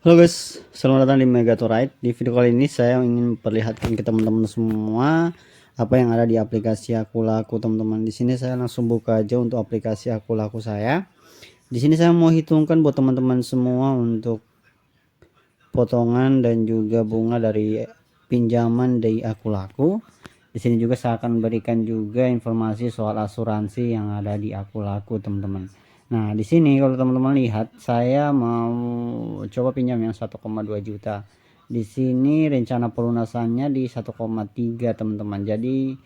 Halo guys, selamat datang di Megatorite. Di video kali ini saya ingin memperlihatkan ke teman-teman semua apa yang ada di aplikasi Akulaku, teman-teman. Di sini saya langsung buka aja untuk aplikasi Akulaku saya. Di sini saya mau hitungkan buat teman-teman semua untuk potongan dan juga bunga dari pinjaman dari Akulaku. Di sini juga saya akan berikan juga informasi soal asuransi yang ada di Akulaku, teman-teman. Nah, di sini kalau teman-teman lihat, saya mau coba pinjam yang 1,2 juta. Di sini rencana pelunasannya di 1,3, teman-teman. Jadi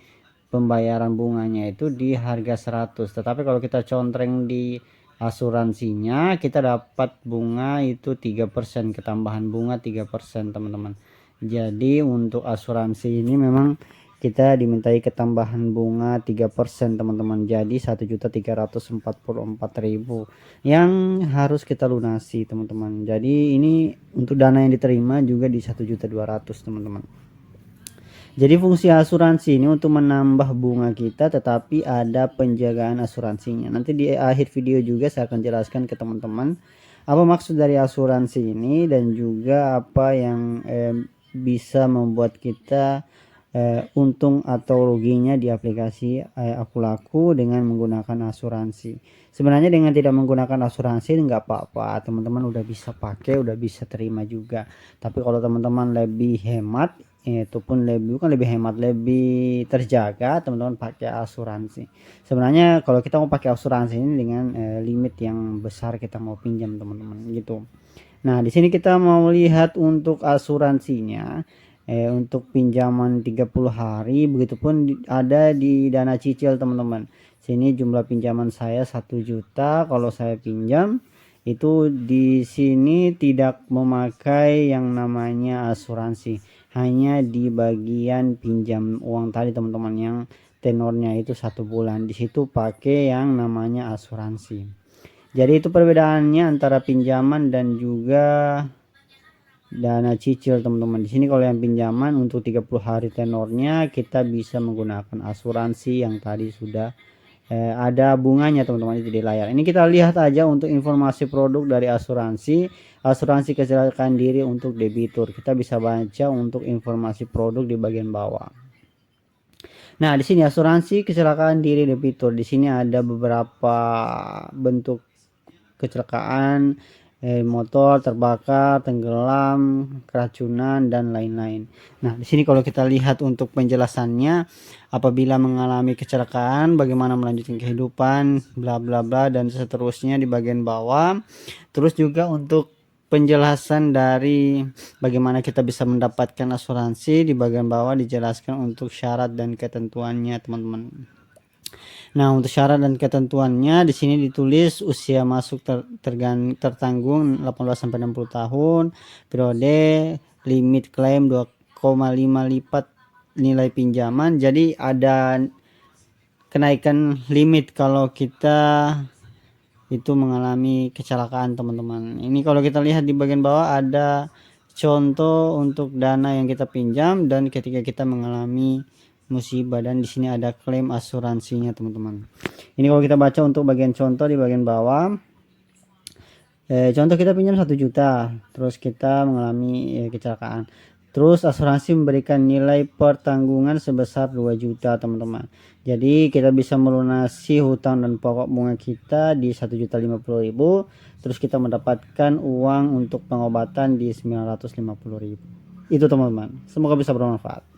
pembayaran bunganya itu di harga 100. Tetapi kalau kita contreng di asuransinya, kita dapat bunga itu 3%, ketambahan bunga 3%, teman-teman. Jadi untuk asuransi ini memang kita dimintai ketambahan bunga 3%, teman-teman. Jadi 1.344.000 yang harus kita lunasi, teman-teman. Jadi ini untuk dana yang diterima juga di 1.200.000, teman-teman. Jadi fungsi asuransi ini untuk menambah bunga kita, tetapi ada penjagaan asuransinya. Nanti di akhir video juga saya akan jelaskan ke teman-teman apa maksud dari asuransi ini dan juga apa yang bisa membuat kita untung atau ruginya di aplikasi Akulaku dengan menggunakan asuransi. Sebenarnya dengan tidak menggunakan asuransi nggak apa-apa, teman-teman udah bisa pakai, udah bisa terima juga. Tapi kalau teman-teman lebih hemat, itu pun lebih, bukan lebih hemat, lebih terjaga, teman-teman pakai asuransi. Sebenarnya kalau kita mau pakai asuransi ini dengan limit yang besar kita mau pinjam, teman-teman, gitu. Nah, di sini kita mau lihat untuk asuransinya. Untuk pinjaman 30 hari, begitupun ada di dana cicil, teman-teman. Sini jumlah pinjaman saya 1 juta. Kalau saya pinjam itu di sini tidak memakai yang namanya asuransi, hanya di bagian pinjam uang tadi, teman-teman, yang tenornya itu 1 bulan. Di situ pakai yang namanya asuransi. Jadi itu perbedaannya antara pinjaman dan juga dana cicil, teman-teman. Di sini kalau yang pinjaman untuk 30 hari tenornya kita bisa menggunakan asuransi yang tadi sudah ada bunganya, teman-teman, itu di layar. Ini kita lihat aja untuk informasi produk dari asuransi kecelakaan diri untuk debitur. Kita bisa baca untuk informasi produk di bagian bawah. Nah, di sini asuransi kecelakaan diri debitur. Di sini ada beberapa bentuk kecelakaan, motor terbakar, tenggelam, keracunan, dan lain-lain. Nah, di sini kalau kita lihat untuk penjelasannya, apabila mengalami kecelakaan, bagaimana melanjutkan kehidupan, bla bla bla, dan seterusnya di bagian bawah. Terus juga untuk penjelasan dari bagaimana kita bisa mendapatkan asuransi di bagian bawah dijelaskan untuk syarat dan ketentuannya, teman-teman. Nah, untuk syarat dan ketentuannya di sini ditulis usia masuk tertanggung 18 sampai 60 tahun, periode limit klaim 2,5 lipat nilai pinjaman. Jadi ada kenaikan limit kalau kita itu mengalami kecelakaan, teman-teman. Ini kalau kita lihat di bagian bawah ada contoh untuk dana yang kita pinjam dan ketika kita mengalami musibah, dan di sini ada klaim asuransinya, teman-teman. Ini kalau kita baca untuk bagian contoh di bagian bawah, contoh kita pinjam 1 juta, terus kita mengalami kecelakaan, terus asuransi memberikan nilai pertanggungan sebesar 2 juta, teman-teman. Jadi kita bisa melunasi hutang dan pokok bunga kita di 1.050.000, terus kita mendapatkan uang untuk pengobatan di 950.000. Itu, teman-teman, semoga bisa bermanfaat.